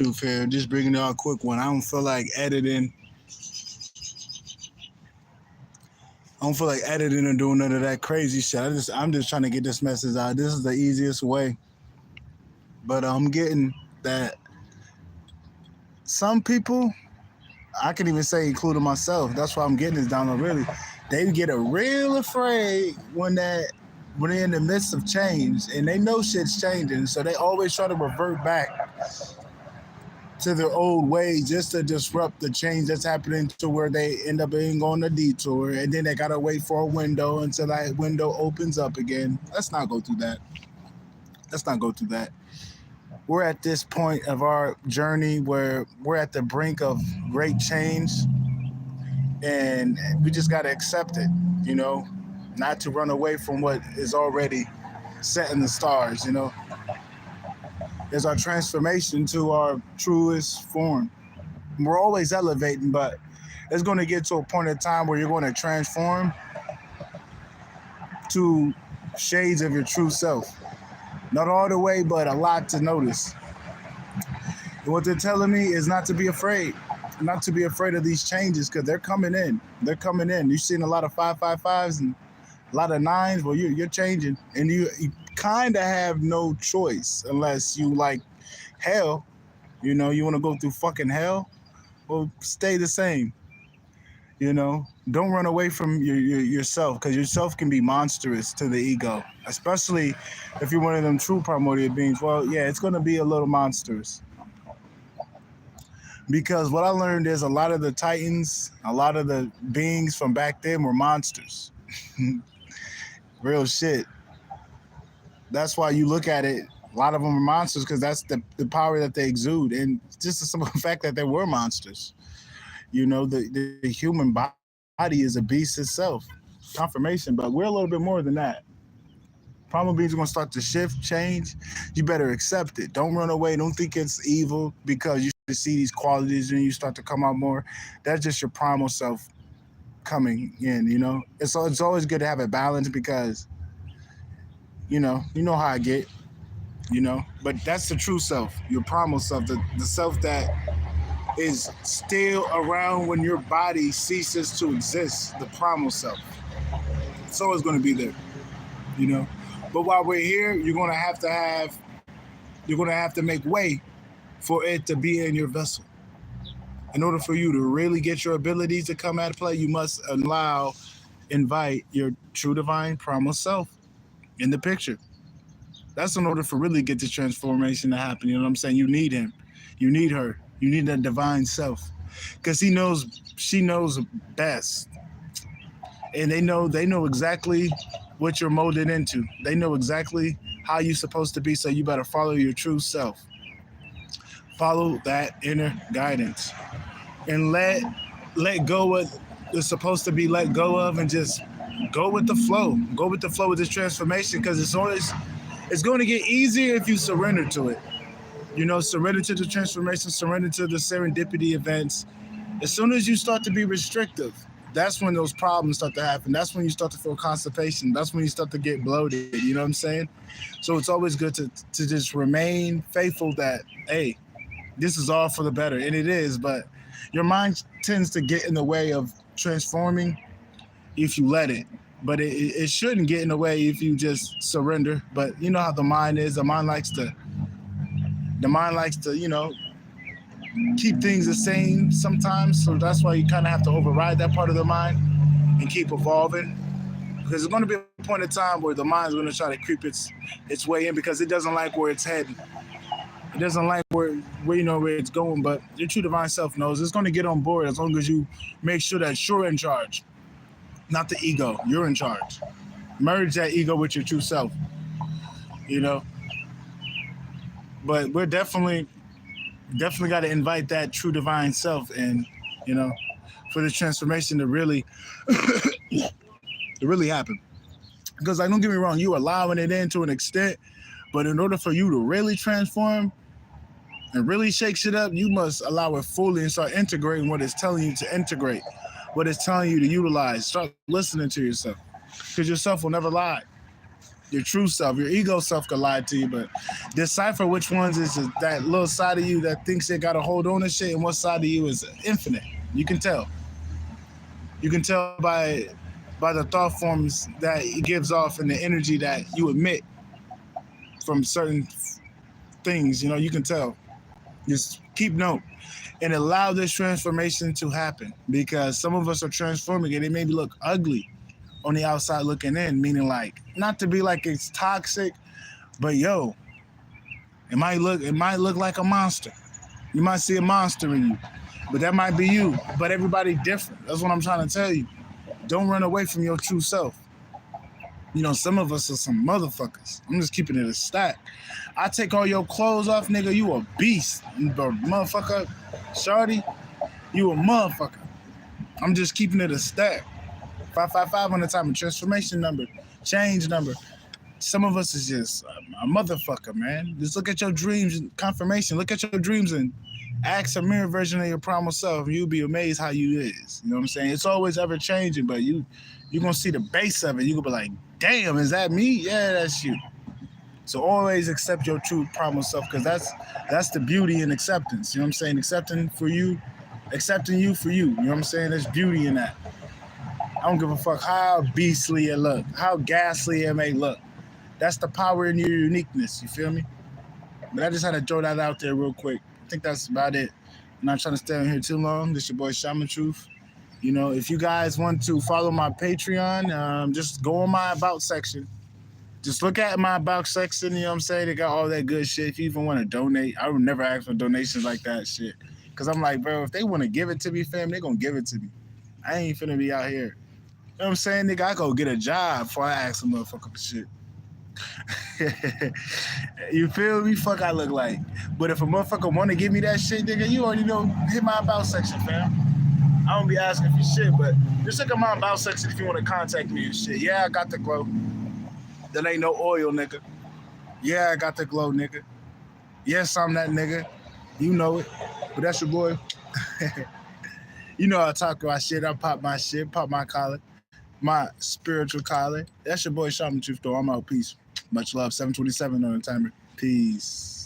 truth here. Just bringing out a quick one. I don't feel like editing. I don't feel like editing or doing none of that crazy shit. I'm just trying to get this message out. This is the easiest way. But I'm getting that some people, I can even say including myself, that's why I'm getting this down really. They get a real afraid when they're in the midst of change and they know shit's changing. So they always try to revert back to their old ways just to disrupt the change that's happening to where they end up being on a detour, and then they gotta wait for a window until that window opens up again. Let's not go through that. Let's not go through that. We're at this point of our journey where we're at the brink of great change, and we just gotta accept it, not to run away from what is already set in the stars, Is our transformation to our truest form. We're always elevating, but it's going to get to a point in time where you're going to transform to shades of your true self. Not all the way, but a lot to notice. And what they're telling me is not to be afraid. Not to be afraid of these changes, because they're coming in. They're coming in. You've seen a lot of 555s and a lot of 9s. Well, you're changing. And you kind of have no choice unless you like hell. You want to go through fucking hell? Well, stay the same. Don't run away from yourself, because yourself can be monstrous to the ego, especially if you're one of them true primordial beings. Well, yeah, it's going to be a little monstrous. Because what I learned is a lot of the titans, a lot of the beings from back then were monsters. Real shit. That's why you look at it, a lot of them are monsters, because that's the power that they exude. And just the simple fact that they were monsters. The human body is a beast itself. Confirmation, but we're a little bit more than that. Primal beings are going to start to shift, change. You better accept it. Don't run away. Don't think it's evil because you see these qualities and you start to come out more. That's just your primal self coming in, It's always good to have a balance, because you know how I get, but that's the true self, your primal self, the self that is still around when your body ceases to exist, the primal self. It's always going to be there, But while we're here, you're going to have to make way for it to be in your vessel. In order for you to really get your abilities to come out of play, you must invite your true divine primal self in the picture. That's in order for really get this transformation to happen. You know what I'm saying? You need him. You need her. You need that divine self. Because she knows best. And they know exactly what you're molded into. They know exactly how you're supposed to be, so you better follow your true self. Follow that inner guidance. And let go what is supposed to be let go of, and just go with the flow. Go with the flow with this transformation, because it's going to get easier if you surrender to it. Surrender to the transformation, surrender to the serendipity events. As soon as you start to be restrictive, that's when those problems start to happen. That's when you start to feel constipation. That's when you start to get bloated. You know what I'm saying? So it's always good to just remain faithful that, hey, this is all for the better. And it is, but your mind tends to get in the way of transforming if you let it. But it shouldn't get in the way if you just surrender. But you know how the mind is. The mind likes to, keep things the same sometimes. So that's why you kind of have to override that part of the mind and keep evolving. Because there's going to be a point in time where the mind's going to try to creep its way in, because it doesn't like where it's heading. It doesn't like where it's going, but your true divine self knows it's going to get on board as long as you make sure that you're in charge, not the ego. You're in charge. Merge that ego with your true self, But we're definitely got to invite that true divine self in, for this transformation to really, happen. Because, don't get me wrong, you allowing it in to an extent, but in order for you to really transform and really shake shit up, you must allow it fully and start integrating what it's telling you to integrate, what it's telling you to utilize. Start listening to yourself, because yourself will never lie. Your true self, your ego self could lie to you, but decipher which ones is that little side of you that thinks it got a hold on this shit, and what side of you is infinite. You can tell. You can tell by the thought forms that it gives off and the energy that you emit from certain things. You know, you can tell. Just keep note and allow this transformation to happen, because some of us are transforming and it may look ugly on the outside looking in, meaning like not to be like it's toxic, but yo, it might look like a monster. You might see a monster in you, but that might be you. But everybody different. That's what I'm trying to tell you. Don't run away from your true self. You know, some of us are some motherfuckers. I'm just keeping it a stack. I take all your clothes off, nigga, you a beast. Motherfucker, shorty, you a motherfucker. I'm just keeping it a stack. 555 on the time of transformation number, change number. Some of us is just a motherfucker, man. Just look at your dreams, confirmation. Look at your dreams and ask a mirror version of your primal self. You'll be amazed how you is. You know what I'm saying? It's always ever changing, but you're gonna see the base of it. You gonna be like, damn, is that me? Yeah, that's you. So always accept your true primal self, because that's the beauty in acceptance. You know what I'm saying? Accepting you for you. You know what I'm saying? There's beauty in that. I don't give a fuck how beastly it look, how ghastly it may look. That's the power in your uniqueness. You feel me? But I just had to throw that out there real quick. I think that's about it. I'm not trying to stay on here too long. This your boy Shaman Truth. You know, if you guys want to follow my Patreon, just go on my About section. Just look at my About section, you know what I'm saying? They got all that good shit. If you even want to donate, I would never ask for donations like that shit. Because I'm like, bro, if they want to give it to me, fam, they going to give it to me. I ain't finna be out here. You know what I'm saying, nigga? I go get a job before I ask a motherfucker for shit. You feel me? Fuck I look like. But if a motherfucker want to give me that shit, nigga, you already know, hit my About section, fam. I don't be asking for shit, but just look at my About section if you want to contact me and shit. Yeah, I got the glow. That ain't no oil, nigga. Yeah, I got the glow, nigga. Yes, I'm that nigga. You know it. But that's your boy. You know I talk about shit. I pop my shit, pop my collar. My spiritual collar. That's your boy Shaman Truth, though. I'm out. Peace. Much love. 727 on the timer. Peace.